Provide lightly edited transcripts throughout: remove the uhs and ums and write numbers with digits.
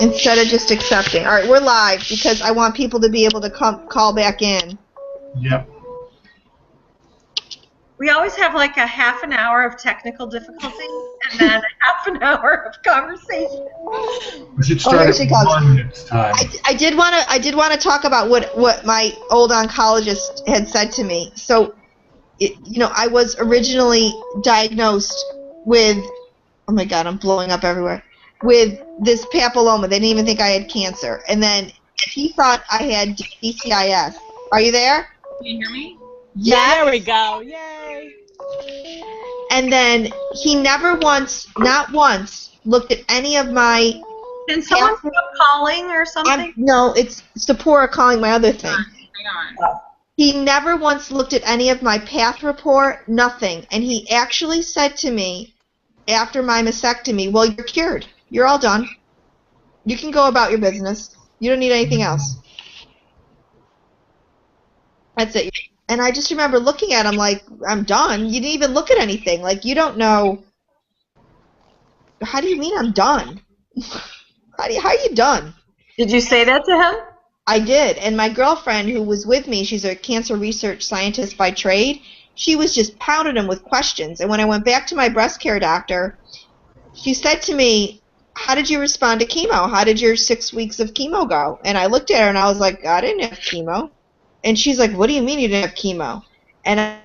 instead of just accepting. All right, we're live because I want people to be able to call back in. Yep. We always have like a half an hour of technical difficulties and then a half an hour of conversation. We should start at 1 next time. I did want to talk about what my old oncologist had said to me. So, I was originally diagnosed with, oh my God, I'm blowing up everywhere, with this papilloma. They didn't even think I had cancer. And then he thought I had DCIS. Are you there? Can you hear me? Yeah. There we go. Yay. And then he never not once, looked at any of my... Can someone stop calling or something? No, it's Seporah calling my other thing. Hang on. He never once looked at any of my path report, nothing. And he actually said to me, after my mastectomy, well, you're cured. You're all done. You can go about your business. You don't need anything else. That's it. And I just remember looking at him like, I'm done. You didn't even look at anything. Like, you don't know. How do you mean I'm done? How are you done? Did you say that to him? I did. And my girlfriend who was with me, she's a cancer research scientist by trade, she was just pounding him with questions. And when I went back to my breast care doctor, she said to me, how did you respond to chemo? How did your 6 weeks of chemo go? And I looked at her and I was like, I didn't have chemo. And she's like, what do you mean you didn't have chemo? And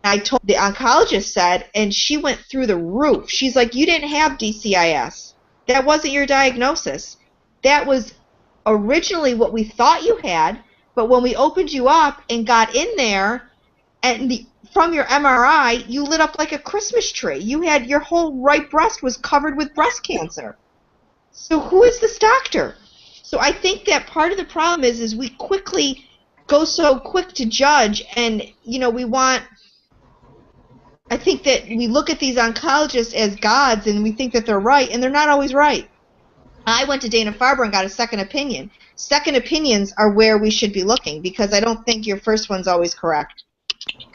I told the oncologist said, and she went through the roof. She's like, you didn't have DCIS. That wasn't your diagnosis. That was originally what we thought you had, but when we opened you up and got in there, and from your MRI, you lit up like a Christmas tree. You had your whole right breast was covered with breast cancer. So who is this doctor? So I think that part of the problem is we quickly go so quick to judge, and I think that we look at these oncologists as gods and we think that they're right, and they're not always right. I went to Dana-Farber and got a second opinion. Second opinions are where we should be looking, because I don't think your first one's always correct.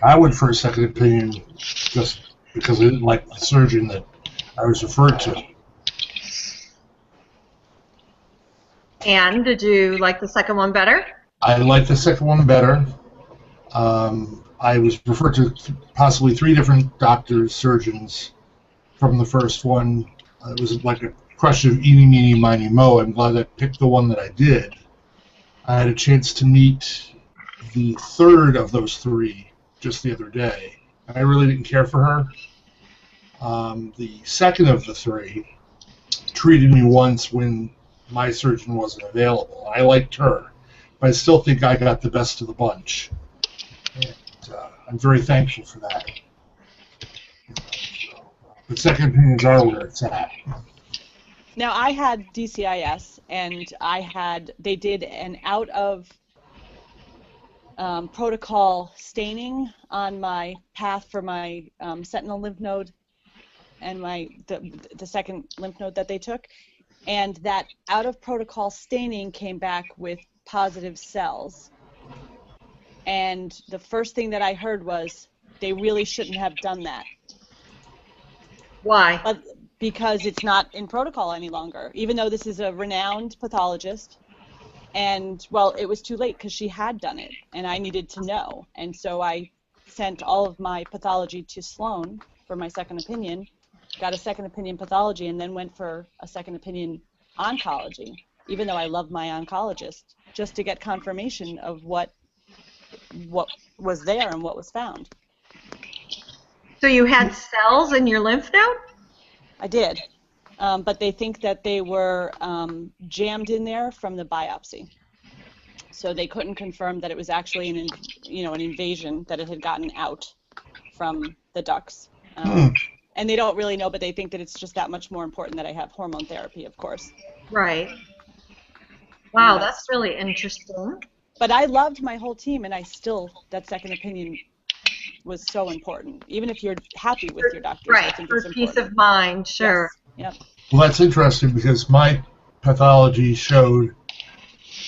I went for a second opinion just because I didn't like the surgeon that I was referred to. And did you like the second one better? I liked the second one better. I was referred to possibly 3 different doctors, surgeons, from the first one. It was like a question of eeny, meeny, miny, mo. I'm glad I picked the one that I did. I had a chance to meet the third of those 3 just the other day, and I really didn't care for her. The second of the 3 treated me once when my surgeon wasn't available. I liked her, but I still think I got the best of the bunch. And I'm very thankful for that. But second opinions are where it's at. Now, I had DCIS, and they did an out of protocol staining on my path for my sentinel lymph node and the second lymph node that they took, and that out of protocol staining came back with positive cells. And the first thing that I heard was they really shouldn't have done that. Why? Because it's not in protocol any longer, even though this is a renowned pathologist. And, well, it was too late because she had done it, and I needed to know. And so I sent all of my pathology to Sloan for my second opinion, got a second opinion pathology, and then went for a second opinion oncology, even though I love my oncologist, just to get confirmation of what was there and what was found. So you had cells in your lymph node? I did. But they think that they were jammed in there from the biopsy. So they couldn't confirm that it was actually an invasion, that it had gotten out from the ducts. And they don't really know, but they think that it's just that much more important that I have hormone therapy, of course. Right. Wow, that's really interesting. But I loved my whole team, and that second opinion was so important. Even if you're happy with your doctor, right, I think for it's important. peace of mind, sure. Yes. Yep. Well, that's interesting because my pathology showed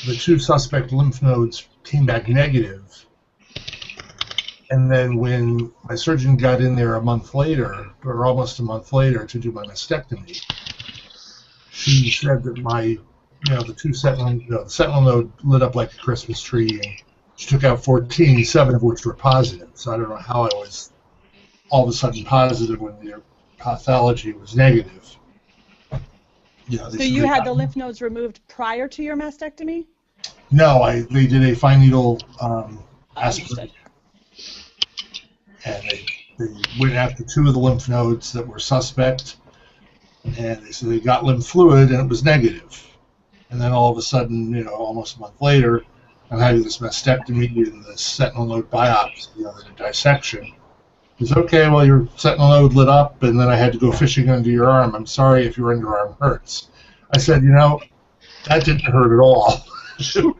the 2 suspect lymph nodes came back negative. And then when my surgeon got in there a month later, or almost a month later, to do my mastectomy, she said that the sentinel node lit up like a Christmas tree, and she took out 14, 7 of which were positive. So I don't know how I was all of a sudden positive when the pathology was negative. So you had the lymph nodes removed prior to your mastectomy? No, they did a fine needle aspiration, and they went after 2 of the lymph nodes that were suspect, and they said they got lymph fluid, and it was negative. And then all of a sudden, almost a month later, I'm having this mastectomy and the sentinel node biopsy, the dissection. It's okay, well, your sentinel node lit up, and then I had to go fishing under your arm. I'm sorry if your underarm hurts. I said, that didn't hurt at all. The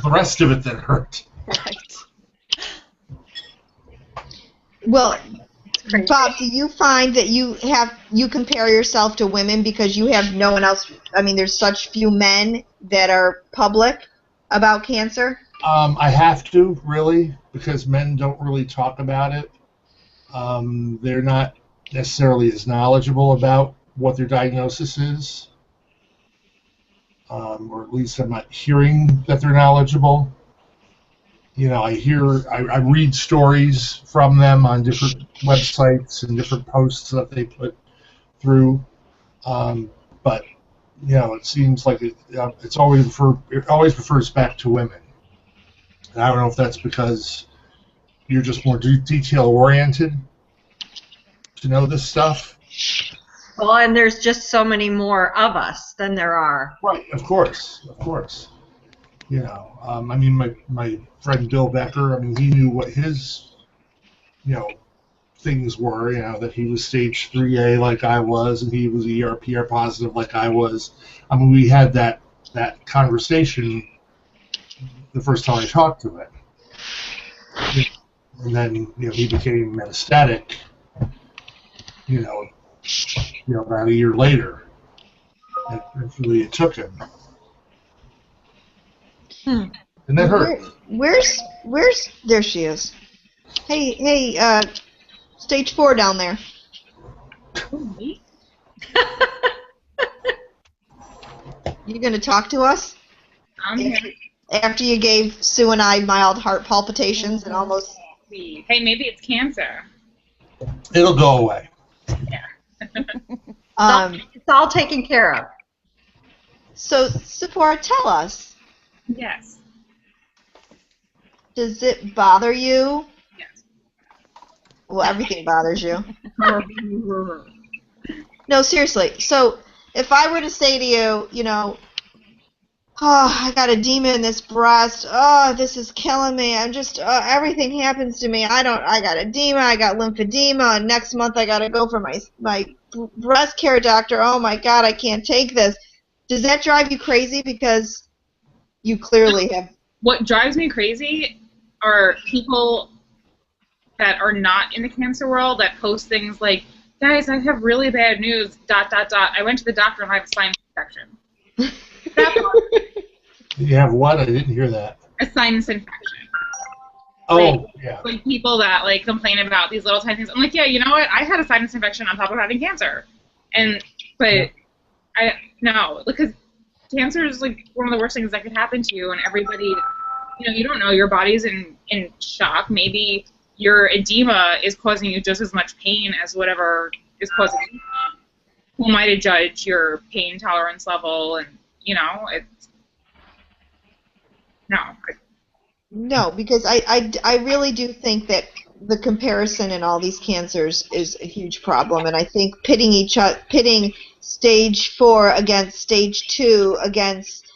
rest of it that hurt. Right. Well, Bob, do you find that you compare yourself to women because you have no one else? I mean, there's such few men that are public about cancer. I have to, really, because men don't really talk about it. They're not necessarily as knowledgeable about what their diagnosis is, or at least I'm not hearing that they're knowledgeable. I read stories from them on different websites and different posts that they put through, but it seems like it always refers back to women. And I don't know if that's because you're just more detail-oriented to know this stuff. Well, and there's just so many more of us than there are. Right, of course. My friend Bill Becker, he knew what his, things were, that he was stage 3A like I was, and he was ER/PR positive like I was. We had that conversation the first time I talked to him. And then, he became metastatic, about a year later. Actually, it took him. And that hurt. Where's there she is. Hey, stage 4 down there. You gonna talk to us? I'm here. After you gave Sue and I mild heart palpitations and almost... Hey, maybe it's cancer. It'll go away. Yeah. It's all taken care of. So, Seporah, tell us. Yes. Does it bother you? Yes. Well, everything bothers you. No, seriously. So, if I were to say to you, I got edema in this breast. Oh, this is killing me. I'm just, everything happens to me. I got edema. I got lymphedema. And next month I got to go for my breast care doctor. Oh my God, I can't take this. Does that drive you crazy? Because you clearly have. What drives me crazy are people that are not in the cancer world that post things like, guys, I have really bad news, ... I went to the doctor and I have a sinus infection. You have what? I didn't hear that. A sinus infection. Oh, yeah. Like people that complain about these little tiny things. I'm like, yeah, you know what? I had a sinus infection on top of having cancer, but no, because cancer is one of the worst things that could happen to you, and everybody, you don't know, your body's in shock. Maybe your edema is causing you just as much pain as whatever is causing you. Who am I to judge your pain tolerance level? And it's No, because I really do think that the comparison in all these cancers is a huge problem, and I think pitting stage 4 against stage 2 against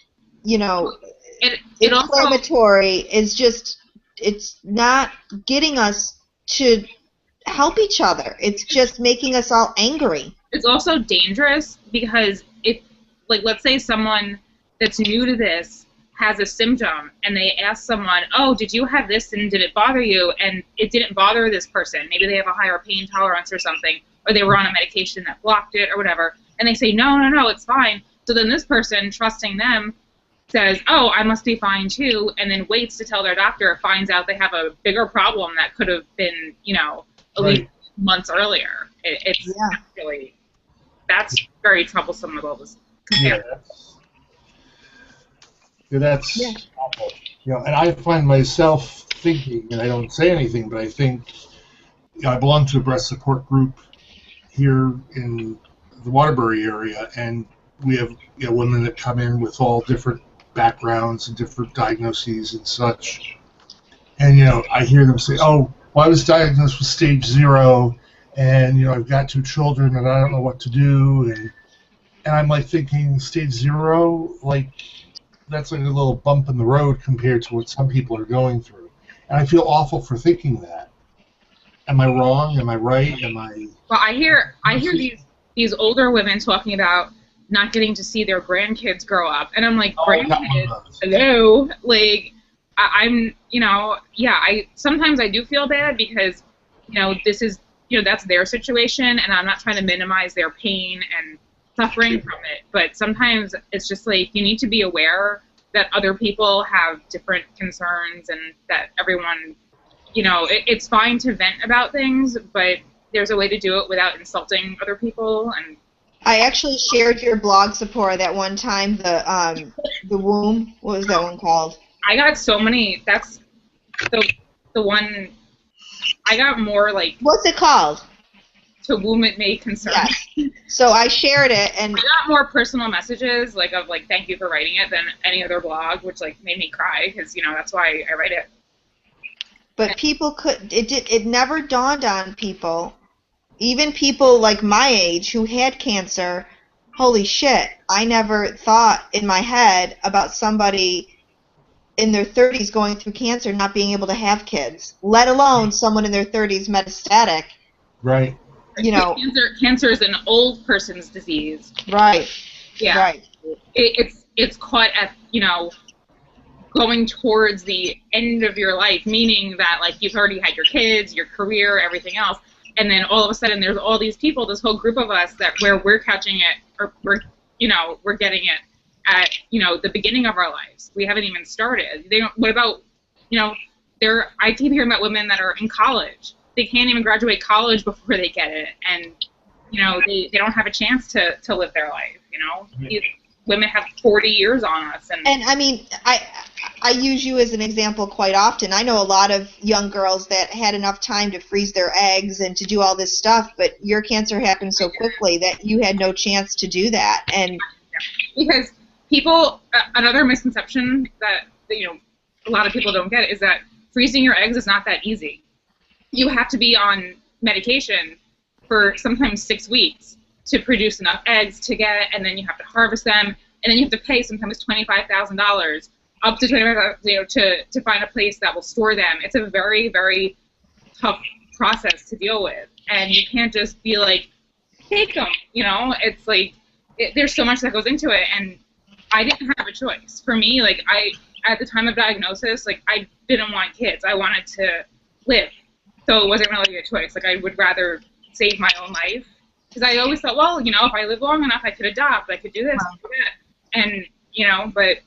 inflammatory is just, it's not getting us to help each other. It's just making us all angry. It's also dangerous because if, let's say someone that's new to this has a symptom and they ask someone, oh, did you have this and did it bother you? And it didn't bother this person. Maybe they have a higher pain tolerance or something, or they were on a medication that blocked it or whatever. And they say, no, it's fine. So then this person, trusting them, says, oh, I must be fine too, and then waits to tell their doctor, finds out they have a bigger problem that could have been, at least months earlier. It's really, that's very troublesome with all this compare. That's awful. And I find myself thinking, and I don't say anything, but I think, I belong to a breast support group here in the Waterbury area, and we have women that come in with all different backgrounds and different diagnoses and such. And I hear them say, "Oh, well, I was diagnosed with stage 0, and I've got 2 children, and I don't know what to do." And I'm like thinking, stage 0, like that's like a little bump in the road compared to what some people are going through. And I feel awful for thinking that. Am I wrong? Am I right? Am I? Well, I hear these older women talking about not getting to see their grandkids grow up, and I'm like, grandkids, hello, like I'm, I sometimes I do feel bad because, this is, that's their situation, and I'm not trying to minimize their pain and suffering from it, but sometimes it's just like you need to be aware that other people have different concerns and that everyone, it's fine to vent about things, but there's a way to do it without insulting other people. And I actually shared your blog, Seporah, that one time, the womb. What was that one called? I got so many. That's the one. I got more like. What's it called? To whom it may concern. Yes. So I shared it, and I got more personal messages of thank you for writing it than any other blog, which made me cry because that's why I write it. But people it never dawned on people, even people like my age who had cancer. Holy shit! I never thought in my head about somebody in their 30s going through cancer not being able to have kids, let alone someone in their 30s metastatic. Right. Cancer is an old person's disease. Right. Yeah. Right. It's caught at going towards the end of your life, meaning that you've already had your kids, your career, everything else, and then all of a sudden there's all these people, this whole group of us where we're catching it, or we're getting it at the beginning of our lives. We haven't even started. What about I keep hearing about women that are in college. They can't even graduate college before they get it, and they don't have a chance to live their life. These women have 40 years on us, and I mean, I use you as an example quite often. I know a lot of young girls that had enough time to freeze their eggs and to do all this stuff, but your cancer happened so quickly that you had no chance to do that. And because people, another misconception that a lot of people don't get is that freezing your eggs is not that easy. You have to be on medication for sometimes 6 weeks to produce enough eggs to get, and then you have to harvest them, and then you have to pay sometimes $25,000, up to $25,000, to find a place that will store them. It's a very, very tough process to deal with, and you can't just be like, take them. It's there's so much that goes into it, and I didn't have a choice. For me, at the time of diagnosis, I didn't want kids. I wanted to live. So it wasn't really a choice. I would rather save my own life. Because I always thought, well, if I live long enough, I could adopt. I could do this, I could do that. And, but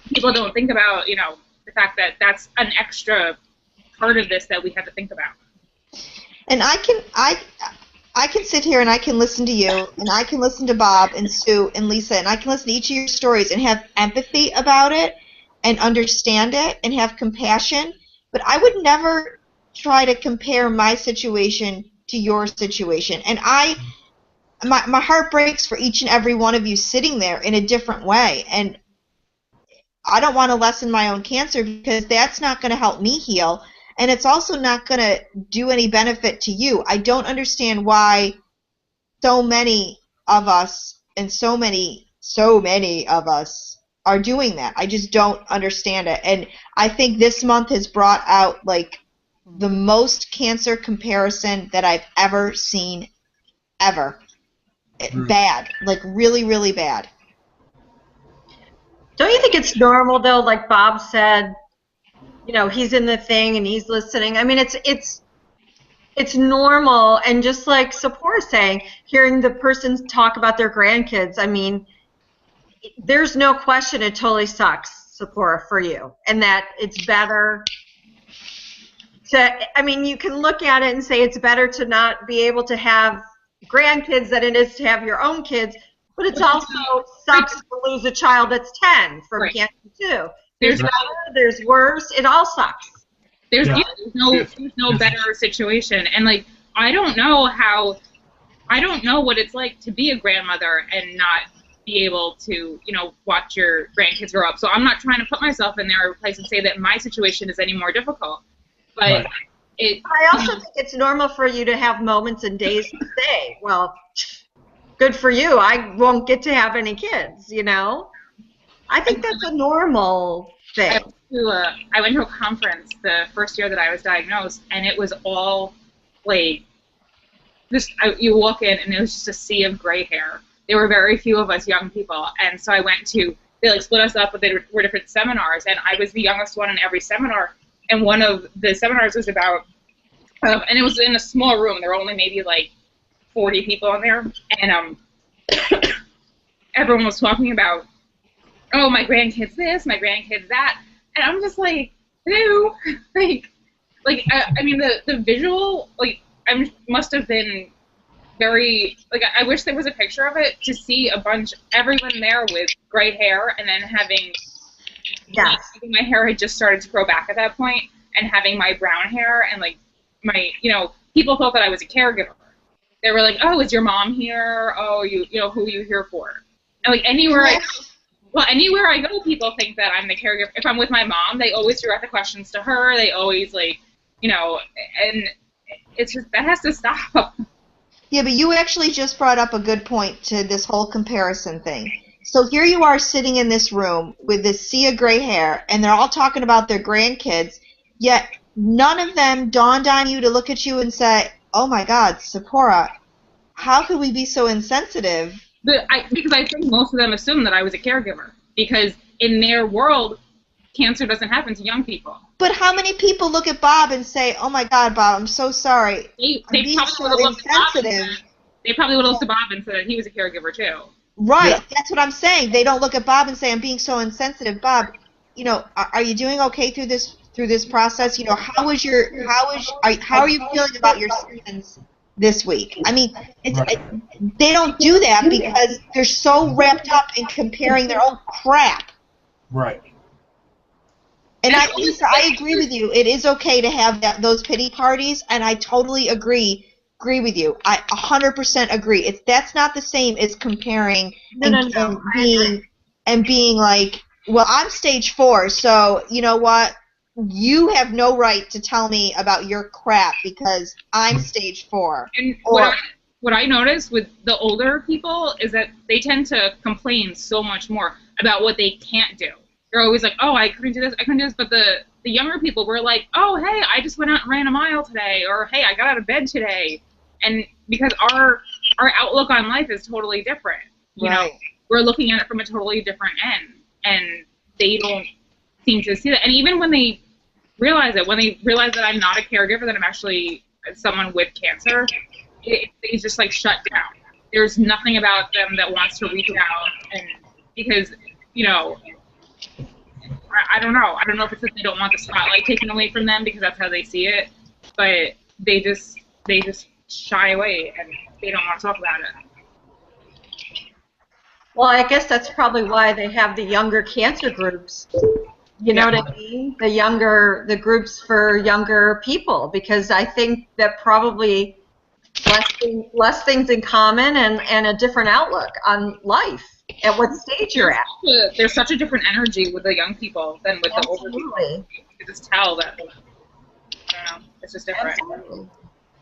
people don't think about, the fact that that's an extra part of this that we have to think about. And I can sit here and I can listen to you, and I can listen to Bob and Sue and Lisa, and I can listen to each of your stories and have empathy about it and understand it and have compassion. But I would never try to compare my situation to your situation, and my heart breaks for each and every one of you sitting there in a different way, and I don't want to lessen my own cancer because that's not going to help me heal, and it's also not going to do any benefit to you. I don't understand why so many of us and so many of us are doing that. I just don't understand it, and I think this month has brought out the most cancer comparison that I've ever seen, ever. Bad, really, really bad. Don't you think it's normal though, like Bob said, he's in the thing and he's listening. I mean, it's normal, and just like Seporah saying, hearing the person talk about their grandkids, I mean, there's no question it totally sucks, Seporah, for you, and that it's better you can look at it and say it's better to not be able to have grandkids than it is to have your own kids, But it's also sucks to lose a child that's 10 from Right. cancer too. There's There's better, there's worse. It all sucks. there's Yeah. there's no better situation, and like I don't know what it's like to be a grandmother and not be able to, watch your grandkids grow up. So I'm not trying to put myself in their place and say that my situation is any more difficult. But Right. I also think it's normal for you to have moments and days to say, well, good for you. I won't get to have any kids, I think that's a normal thing. I went to a conference the first year that I was diagnosed, and it was all like you walk in and it was just a sea of gray hair. There were very few of us young people, and so I went to, they like split us up, but they were different seminars, and I was the youngest one in every seminar, and one of the seminars was about, and it was in a small room, there were only maybe like 40 people in there, and everyone was talking about, oh, my grandkid's this, my grandkid's that, and I'm just like, ew, I mean, the visual, like, I must have been very, like, I wish there was a picture of it to see everyone there with gray hair, and then having, my hair had just started to grow back at that point, and having my brown hair, and, like, my, people thought that I was a caregiver. They were like, oh, is your mom here? Oh, who are you here for? And, like, anywhere I go, people think that I'm the caregiver. If I'm with my mom, they always direct the questions to her. They always, like, and it's just, that has to stop. Yeah, but you actually just brought up a good point to this whole comparison thing. So here you are sitting in this room with this sea of gray hair, and they're all talking about their grandkids, yet none of them dawned on you to look at you and say, oh my God, Seporah, how could we be so insensitive? Because I think most of them assumed that I was a caregiver, because in their world, cancer doesn't happen to young people. But how many people look at Bob and say, oh my God, Bob, I'm so sorry. They being probably so would have looked at Bob insensitive. They probably would have looked at Bob and said that he was a caregiver too. Right, Yeah. that's what I'm saying. They don't look at Bob and say, I'm being so insensitive. Bob, are you doing okay through this process? How are you feeling about your symptoms this week? I mean, they don't do that because they're so wrapped up in comparing their own crap. Right. And Lisa, I agree with you. It is okay to have those pity parties, and I totally agree with you. I 100% agree. That's not the same as comparing and being like, well, I'm stage 4, so you know what? You have no right to tell me about your crap because I'm stage 4. And what I notice with the older people is that they tend to complain so much more about what they can't do. They're always like, oh, I couldn't do this, but the younger people were like, oh, hey, I just went out and ran a mile today, or hey, I got out of bed today. And because our outlook on life is totally different. We're looking at it from a totally different end, and they don't seem to see that. And even when they realize it, when they realize that I'm not a caregiver, that I'm actually someone with cancer, they just like shut down. There's nothing about them that wants to reach out, and because I don't know. I don't know if it's that they don't want the spotlight taken away from them because that's how they see it, but they just shy away and they don't want to talk about it. Well, I guess that's probably why they have the younger cancer groups. You know what I mean? The groups for younger people, because I think that probably less things in common and a different outlook on life at what stage you're at. There's such a different energy with the young people than with the older people. You can just tell that, it's just different. Absolutely.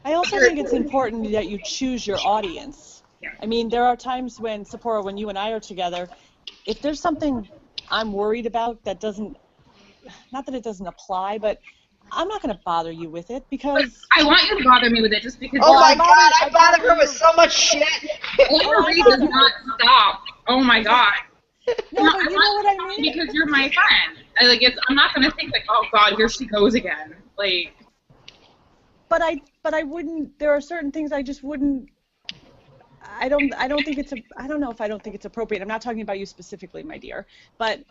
I also think it's important that you choose your audience. Yeah. I mean, there are times when, Seporah, when you and I are together, if there's something I'm worried about that doesn't, not that it doesn't apply, but I'm not going to bother you with it because... I want you to bother me with it just because... Oh my God, I bother her with so much shit. Marie does not stop. Oh my God. No, but you know what I mean? Because you're my friend. I'm not going to think like, oh God, here she goes again. Like... But I wouldn't, there are certain things I just wouldn't, I don't think it's, I don't know if I don't think it's appropriate. I'm not talking about you specifically, my dear, but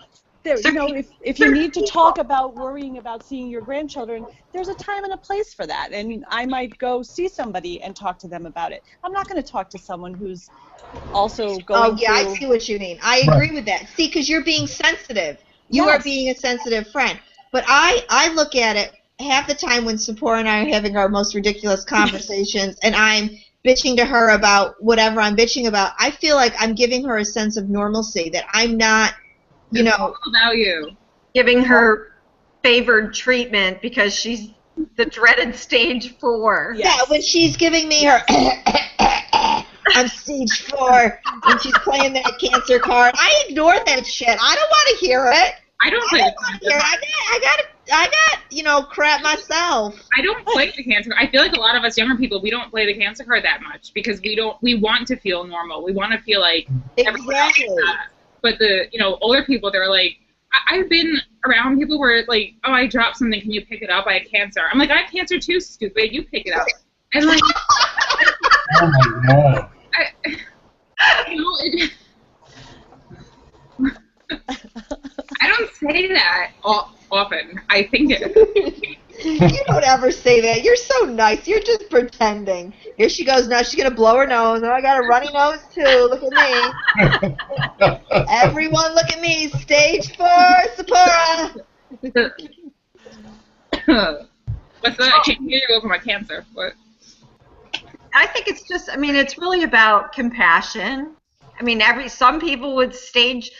there, you know, if you need to talk about worrying about seeing your grandchildren, there's a time and a place for that. And I might go see somebody and talk to them about it. I'm not going to talk to someone who's also going Oh, yeah, I see what you mean. I agree with that. See, because you're being sensitive. You are being a sensitive friend. But I look at it half the time when Seporah and I are having our most ridiculous conversations and I'm bitching to her about whatever I'm bitching about, I feel like I'm giving her a sense of normalcy, that I'm not, you It's know. all about you. Giving her favored treatment because she's the dreaded stage 4. Yeah, when she's giving me her I'm stage 4 and she's playing that cancer card, I ignore that shit. I don't want to hear it. I don't play want to hear it. I got, you know, crap myself. I don't play the cancer. I feel like a lot of us younger people, we don't play the cancer card that much because we want to feel normal. We want to feel like everyone else is that. But the, you know, older people, they're like, I've been around people where it's like, oh, I dropped something, can you pick it up? I had cancer. I'm like, I have cancer too, stupid. You pick it up. And like, Oh my God. you know, I don't say that often. I think it. You don't ever say that. You're so nice. You're just pretending. Here she goes. Now she's going to blow her nose. Oh, I got a runny nose, too. Look at me. Everyone look at me. Stage 4, Seporah. What's that? I can't hear you over my cancer. What? I think it's just, I mean, it's really about compassion. I mean, some people with stage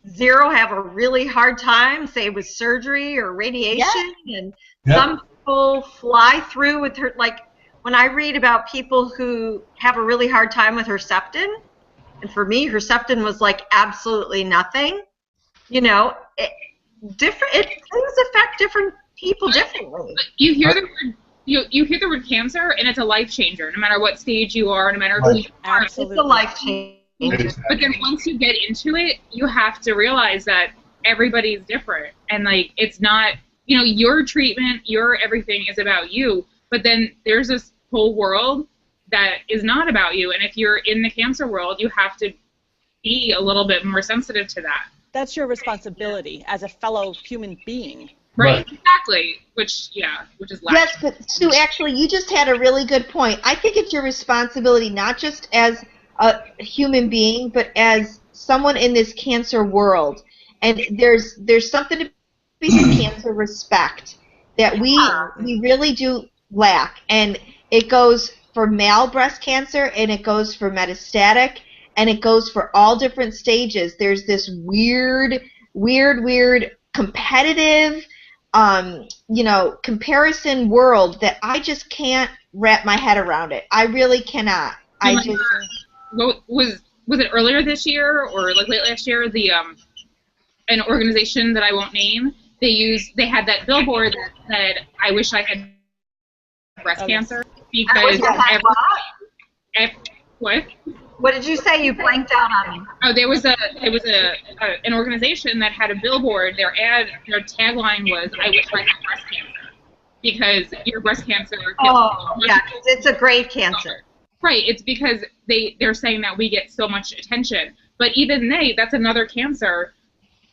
0 have a really hard time, say with surgery or radiation, and some people fly through with her. Like when I read about people who have a really hard time with Herceptin, and for me, Herceptin was like absolutely nothing. You know, things affect different people differently. You hear the word. You hear the word cancer, and it's a life changer. No matter what stage you are, no matter who you are, it's a life changer. But then once you get into it, you have to realize that everybody's different, and like it's not, you know, your treatment, your everything is about you. But then there's this whole world that is not about you, and if you're in the cancer world, you have to be a little bit more sensitive to that. That's your responsibility as a fellow human being. Right, exactly. Which is lacking. Yes, but Sue, actually, you just had a really good point. I think it's your responsibility, not just as a human being, but as someone in this cancer world. And there's something to be for cancer respect that we really do lack. And it goes for male breast cancer, and it goes for metastatic, and it goes for all different stages. There's this weird competitive comparison world that I just can't wrap my head around it. I really cannot. Was it earlier this year or like late last year? The an organization that I won't name, they had that billboard that said, "I wish I had breast cancer," because what? What did you say? You blanked out on me. Oh, there was an organization that had a billboard. Their tagline was, "I wish I had breast cancer," because your breast cancer. Because it's a grave cancer. Right. It's because they're saying that we get so much attention, but even that's another cancer.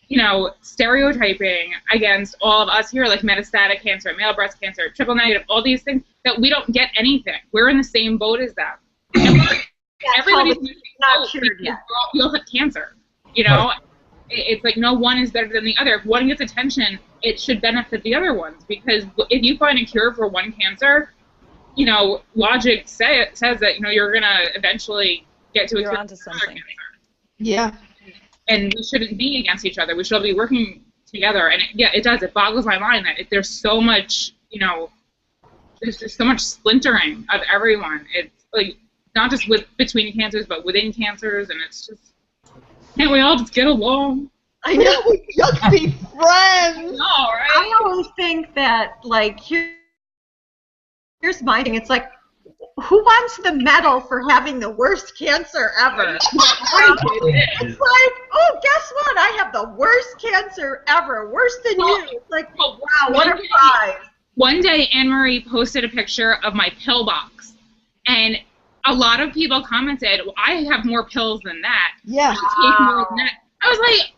You know, stereotyping against all of us here, like metastatic cancer, male breast cancer, triple negative, all these things that we don't get anything. We're in the same boat as them. Everybody's not cured yet. You'll have cancer. You know, it's like no one is better than the other. If one gets attention, it should benefit the other ones, because if you find a cure for one cancer, you know, logic says that, you know, you're gonna eventually get to a cure for another cancer. Yeah. And we shouldn't be against each other. We should all be working together. And it does. It boggles my mind that there's so much, you know, there's just so much splintering of everyone. It's like not just between cancers, but within cancers, and it's just, can't we all just get along? I know, we just be friends. No, right? I always think that, like, here's my thing. It's like, who wants the medal for having the worst cancer ever? It's like, oh, guess what? I have the worst cancer ever. Worse than you. It's like, wow, what a prize. One day, Anne-Marie posted a picture of my pill box, and a lot of people commented, well, I have more pills than that. Yeah. I take more than that. I was like,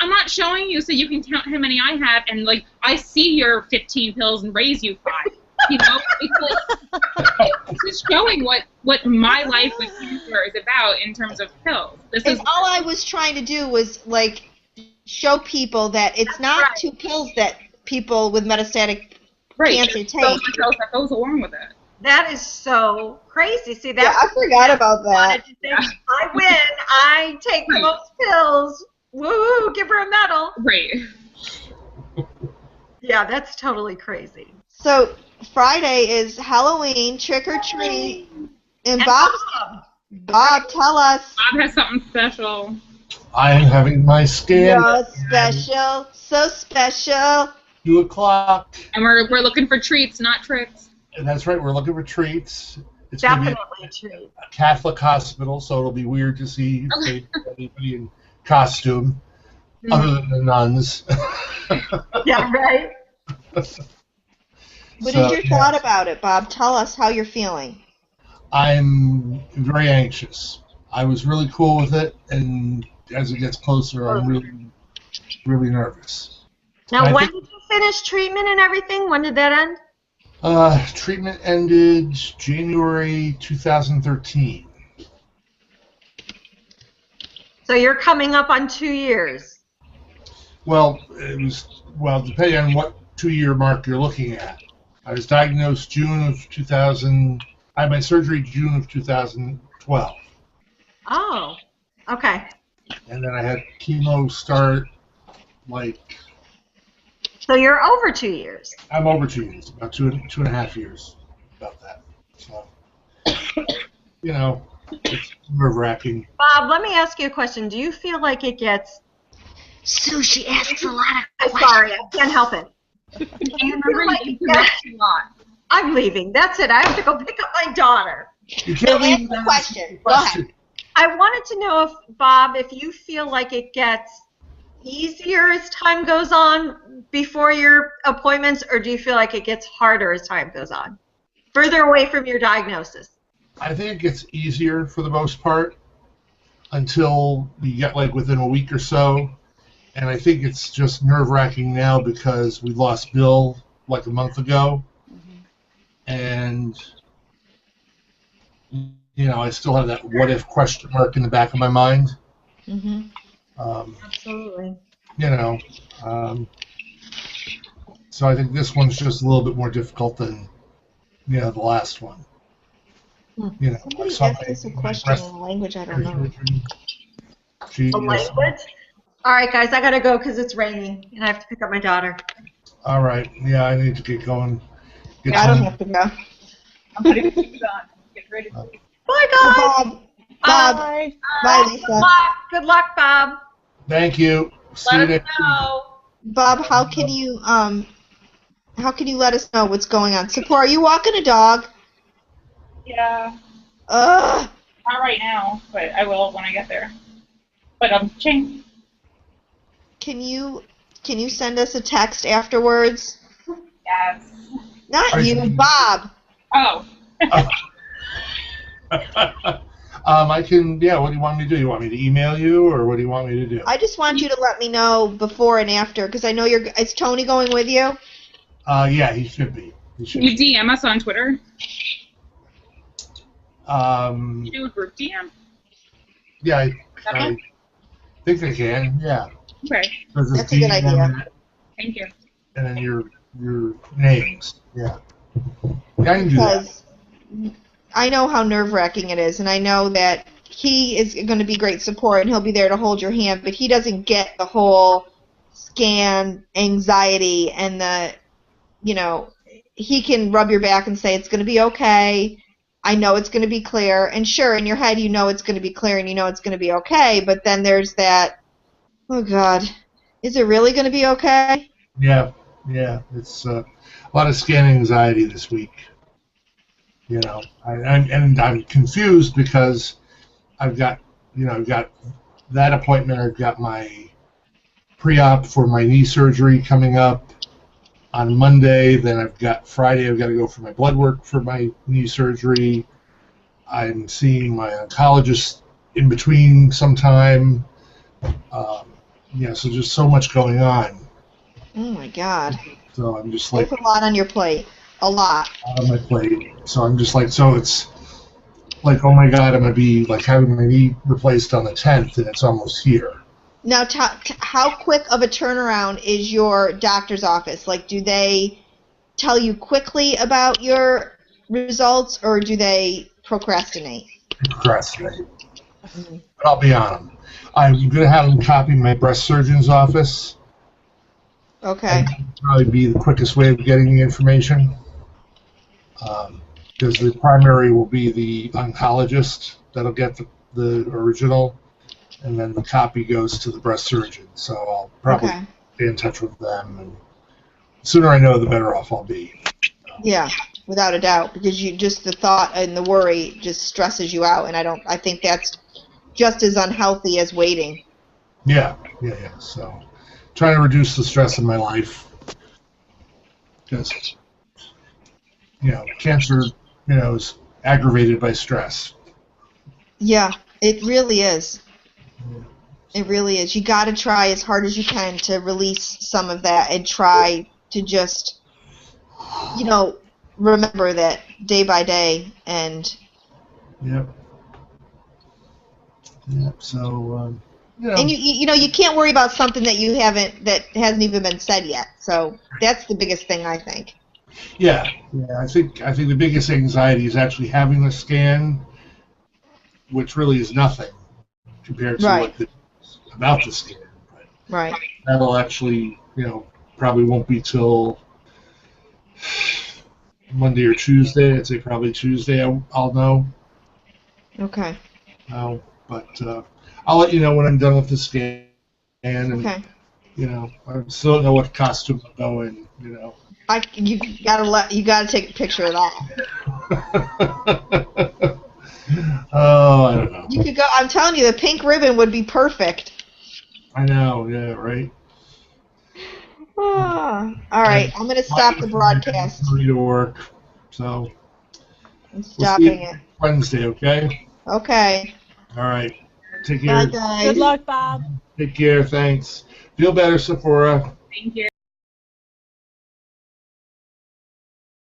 I'm not showing you so you can count how many I have, and like I see your 15 pills and raise you 5. You know, it's like it's just showing what my life with cancer is about in terms of pills. All I was trying to do was like show people that it's not 2 pills that people with metastatic cancer take. So much else that goes along with it. That is so crazy. See, that I forgot about that. I win. I take the most pills. Woo! Give her a medal. Right. Yeah, that's totally crazy. So Friday is Halloween, trick or treat, and Bob, tell us. Bob has something special. I'm having my scan. So special. 2 o'clock. And we're looking for treats, not tricks. And that's right. We're looking for treats. It's Definitely going to be a treat. a Catholic hospital, so it'll be weird to see anybody in costume other than the nuns. Yeah, right. What is your thought about it, Bob? Tell us how you're feeling. I'm very anxious. I was really cool with it, and as it gets closer, I'm really, really nervous. Now, when did you finish treatment and everything? When did that end? Treatment ended January 2013. So you're coming up on 2 years. Well, depending on what 2-year mark you're looking at. I was diagnosed June of 2000. I had my surgery June of 2012. Oh, okay. And then I had chemo start like. So you're over 2 years. I'm over 2 years, about two and a half years, about that. So, you know, it's nerve-wracking. Bob, let me ask you a question. Do you feel like it gets... Sushi asks a lot of I'm sorry, I can't help it. I'm leaving. That's it. I have to go pick up my daughter. You can't leave the question. Go ahead. I wanted to know if, Bob, if you feel like it gets easier as time goes on before your appointments, or do you feel like it gets harder as time goes on? Further away from your diagnosis. I think it gets easier for the most part until you get like within a week or so. And I think it's just nerve-wracking now because we lost Bill like a month ago. And, you know, I still have that what-if question mark in the back of my mind. Absolutely. You know, so I think this one's just a little bit more difficult than, you know, the last one. You know, Somebody asked us a question in a language I don't know. A language? All right, guys, I got to go because it's raining, and I have to pick up my daughter. All right. Yeah, I need to get going. I don't have to go. I'm putting the shoes on. Get ready to leave. Bye, guys. Bob. Bye, Lisa. Good luck, Bob. Thank you. See you next week. Bob, how can you let us know what's going on? Seporah, are you walking a dog? Yeah. Ugh. Not right now, but I will when I get there. But ching. Can you send us a text afterwards? Yes. Not you, Bob. Oh. I can, yeah, what do you want me to do? You want me to email you, or what do you want me to do? I just want you to let me know before and after, because I know is Tony going with you? Yeah, he should be. Can you DM us on Twitter? You do a group DM? Yeah, I think I can, yeah. Okay. That's a good idea. Thank you. And then your names, yeah. Yeah, I can do that. I know how nerve-wracking it is, and I know that he is going to be great support, and he'll be there to hold your hand, but he doesn't get the whole scan anxiety and the, you know, he can rub your back and say it's going to be okay, I know it's going to be clear, and sure, in your head you know it's going to be clear and you know it's going to be okay, but then there's that, oh God, is it really going to be okay? Yeah, it's a lot of scan anxiety this week. You know, I'm confused because I've got that appointment. I've got my pre-op for my knee surgery coming up on Monday. Then I've got Friday. I've got to go for my blood work for my knee surgery. I'm seeing my oncologist in between sometime. Yeah, so just so much going on. Oh my God. So I'm just like That's a lot on your plate. A lot. on my plate. So I'm just like, so it's like, oh my God, I'm gonna be like having my knee replaced on the 10th, and it's almost here. Now, how quick of a turnaround is your doctor's office? Like, do they tell you quickly about your results, or do they procrastinate? Procrastinate. But I'll be on them. I'm gonna have them copy my breast surgeon's office. Okay. And that'll probably be the quickest way of getting the information. Because the primary will be the oncologist that'll get the original, and then the copy goes to the breast surgeon. So I'll probably be in touch with them, and the sooner I know, the better off I'll be. Yeah, without a doubt, because you just the thought and the worry just stresses you out, and I think that's just as unhealthy as waiting. Yeah. So trying to reduce the stress in my life, because cancer, is aggravated by stress. Yeah, it really is. It really is. You got to try as hard as you can to release some of that and try to just, remember that day by day. And Yep. So, and you can't worry about something that hasn't even been said yet. So that's the biggest thing, I think. Yeah. I think the biggest anxiety is actually having the scan, which really is nothing compared to what about the scan. But right. That'll actually, probably won't be till Monday or Tuesday. I'd say probably Tuesday. I'll know. Okay. But I'll let you know when I'm done with the scan. And, okay. I still don't know what costume I'm going. You gotta take a picture of that. Oh, I don't know. You could go. I'm telling you, the pink ribbon would be perfect. I know. Yeah. Right. All right. I'm gonna stop the broadcast. To work. So. I'm stopping it. Wednesday. Okay. Okay. All right. Take care. Bye, guys. Good luck, Bob. Take care. Thanks. Feel better, Seporah. Thank you.